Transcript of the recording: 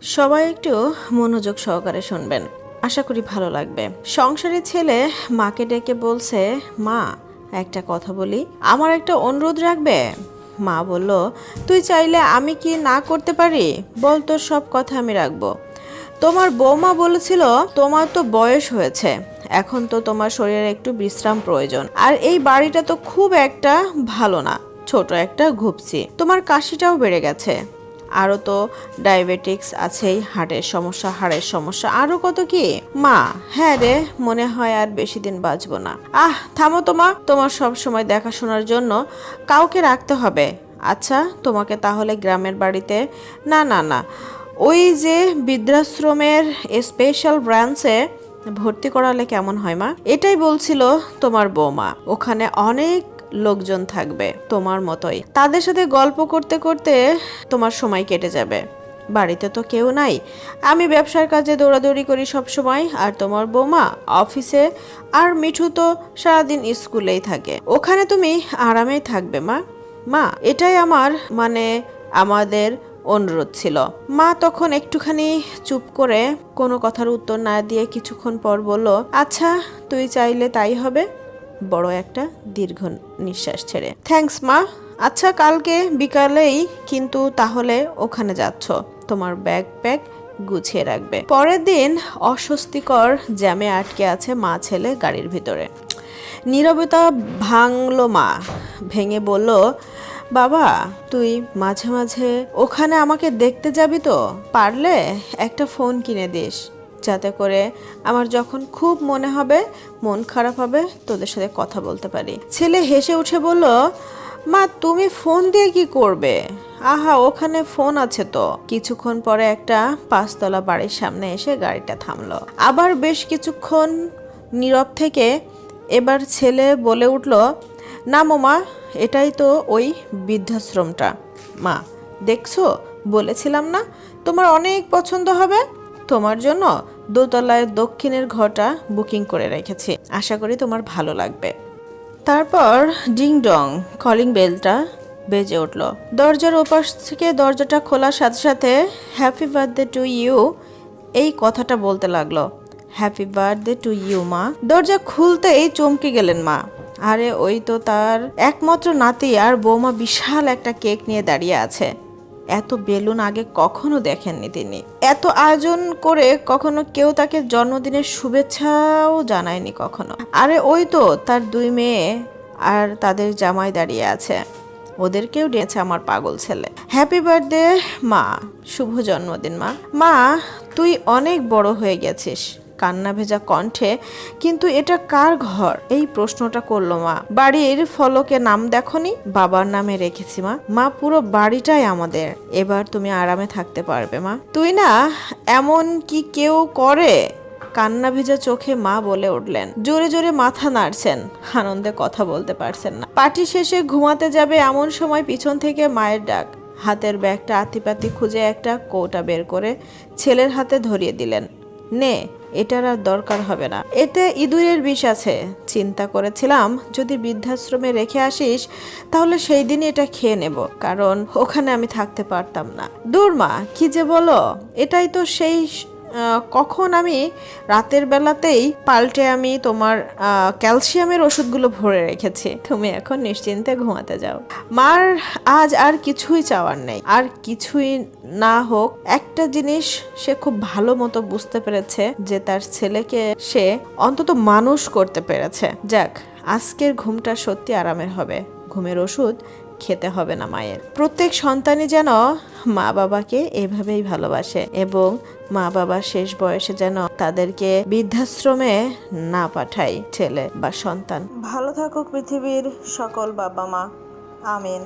সবাই একটু মনোযোগ সহকারে শুনবেন, আশা করি ভালো লাগবে। সংসারী ছেলে মাকে ডেকে বলছে, মা একটা কথা বলি, আমার একটা অনুরোধ রাখবে? মা বলল, তুই চাইলে আমি কি না করতে পারি? বল, তোর সব কথা আমি রাখবো। তোমার বৌমা বলেছিল তোমার তো বয়স হয়েছে, এখন তো তোমার শরীরে একটু বিশ্রাম প্রয়োজন, আর এই বাড়িটা তো খুব একটা ভালো না, ছোট একটা ঘুপচি, তোমার কাশিটাও বেড়ে গেছে, আরো তো ডায়াবেটিক্স আছেই, হাড়ের সমস্যা আরো কত কি। মা, হ্যাঁ রে, মনে হয় আর বেশি দিন বাঁচবো না। থামো তোমার সব সময় দেখাশোনার জন্য কাউকে রাখতে হবে। আচ্ছা, তোমাকে তাহলে গ্রামের বাড়িতে, না না না, ওই যে বৃদ্ধাশ্রমের স্পেশাল ব্রাঞ্চে ভর্তি করালে কেমন হয় মা? এটাই বলছিল তোমার বৌমা, ওখানে অনেক লোকজন থাকবে তোমার মতোই, তাদের সাথে গল্প করতে করতে তোমার সময় কেটে যাবে। বাড়িতে তো কেউ নাই, আমি ব্যবসার কাজে দৌড়াদৌড়ি করি সব সময়, আর তোমার বৌমা অফিসে, আর মিঠু তো সারাদিন স্কুলেই থাকে, ওখানে তুমি আরামেই থাকবে মা। মা, এটাই আমাদের অনুরোধ ছিল। মা তখন একটুখানি চুপ করে কোনো কথার উত্তর না দিয়ে কিছুক্ষণ পর বলল, আচ্ছা তুই চাইলে তাই হবে। বড় একটা দীর্ঘ নিঃশ্বাস ছেড়ে, থ্যাঙ্কস মা। আচ্ছা, কালকে বিকালেই কিন্তু তাহলে ওখানে যাচ্ছ, তোমার ব্যাগ প্যাক গুছিয়ে রাখবে। পরের দিন অস্বস্তিকর জ্যামে আটকে আছে মা ছেলে গাড়ির ভিতরে। নীরবতা ভাঙলো মা, ভেঙে বলল, বাবা তুই মাঝে মাঝে ওখানে আমাকে দেখতে যাবি তো, পারলে একটা ফোন কিনে দিস, যাতে করে আমার যখন খুব মন খারাপ হবে তোদের সাথে কথা বলতে পারি। ছেলে হেসে উঠে বলল, মা তুমি ফোন দিয়ে কি করবে? আহা, ওখানে ফোন আছে তো। কিছুক্ষণ পরে একটা 5 তলা বাড়ির সামনে এসে গাড়িটা থামলো। আবার বেশ কিছুক্ষণ নীরব থেকে এবার ছেলে বলে উঠল, না মোমা, এটাই তো ওই বৃদ্ধাশ্রমটা। মা, দেখছো, বলেছিলাম না তোমার অনেক পছন্দ হবে, তোমার জন্য 2 তলায় দক্ষিণের ঘরটা বুকিং করে রেখেছি, আশা করি তোমার ভালো লাগবে। তারপর ডিং ডং কলিং বেলটা বেজে উঠল। দরজার ওপাশ থেকে দরজাটা খোলার সাথে সাথে হ্যাপি বার্থডে টু ইউ এই কথাটা বলতে লাগলো। হ্যাপি বার্থডে টু ইউ মা। দরজা খুলতেই চমকে গেলেন মা। আরে ওই তো তার একমাত্র নাতি আর বৌমা বিশাল একটা কেক নিয়ে দাঁড়িয়ে আছে। এত বেলুন আগে কখনো দেখেননি তিনি, এত আয়োজন করে কখনো কেউ তাকে জন্মদিনের শুভেচ্ছাও জানায়নি কখনো। আরে ওই তো তার 2 মেয়ে আর তাদের জামাই দাঁড়িয়ে আছে, ওদেরকেও ডেকেছে আমার পাগল ছেলে। হ্যাপি বার্থডে মা, শুভ জন্মদিন মা। মা, তুই অনেক বড় হয়ে গেছিস, কান্না ভেজা কণ্ঠে, কিন্তু এটা কার ঘর? এই প্রশ্নটা করলো মা। বাড়ির ফলকে নাম দেখনি? বাবার নামে রেখেছি মা। মা, পুরো বাড়িটাই আমাদের, এবার তুমি আরামে থাকতে পারবে মা। তুই না এমন কি কেউ করে? কান্না ভেজা চোখে মা বলে উঠলেন, জোরে জোরে মাথা নাড়ছেন, আনন্দে কথা বলতে পারছেন না। পার্টি শেষে ঘুমাতে যাবে এমন সময় পিছন থেকে মায়ের ডাক। হাতের ব্যাগটা আতিপাতি খুঁজে একটা কৌটা বের করে ছেলের হাতে ধরিয়ে দিলেন, নে, এটার আর দরকার হবে না, এতে ইঁদুরের বিষ আছে। চিন্তা করেছিলাম যদি বৃদ্ধাশ্রমে রেখে আসিস তাহলে সেই দিনই এটা খেয়ে নেব, কারণ ওখানে আমি থাকতে পারতাম না। দূর মা, কি যে বলো, এটাই তো সেই কখন আমি রাতের বেলাতেই পাল্টে আমি তোমার ক্যালসিয়ামের ওষুধগুলো ভরে রেখেছি, তুমি এখন নিশ্চিন্তে ঘুমাতে যাও। মার আজ আর কিছুই চাওয়ার নেই, আর কিছুই না হোক, একটা জিনিস সে খুব ভালো মতো বুঝতে পেরেছে যে তার ছেলেকে সে অন্তত মানুষ করতে পেরেছে। যাক, আজকের ঘুমটা সত্যি আরামের হবে, ঘুমের ওষুধ খেতে হবে না মায়ের। প্রত্যেক সন্তানই যেন মা বাবাকে এভাবেই ভালোবাসে, এবং মা বাবা শেষ বয়সে যেন তাদেরকে বৃদ্ধাশ্রমে না পাঠায় ছেলে বা সন্তান। ভালো থাকুক পৃথিবীর সকল বাবা মা, আমিন।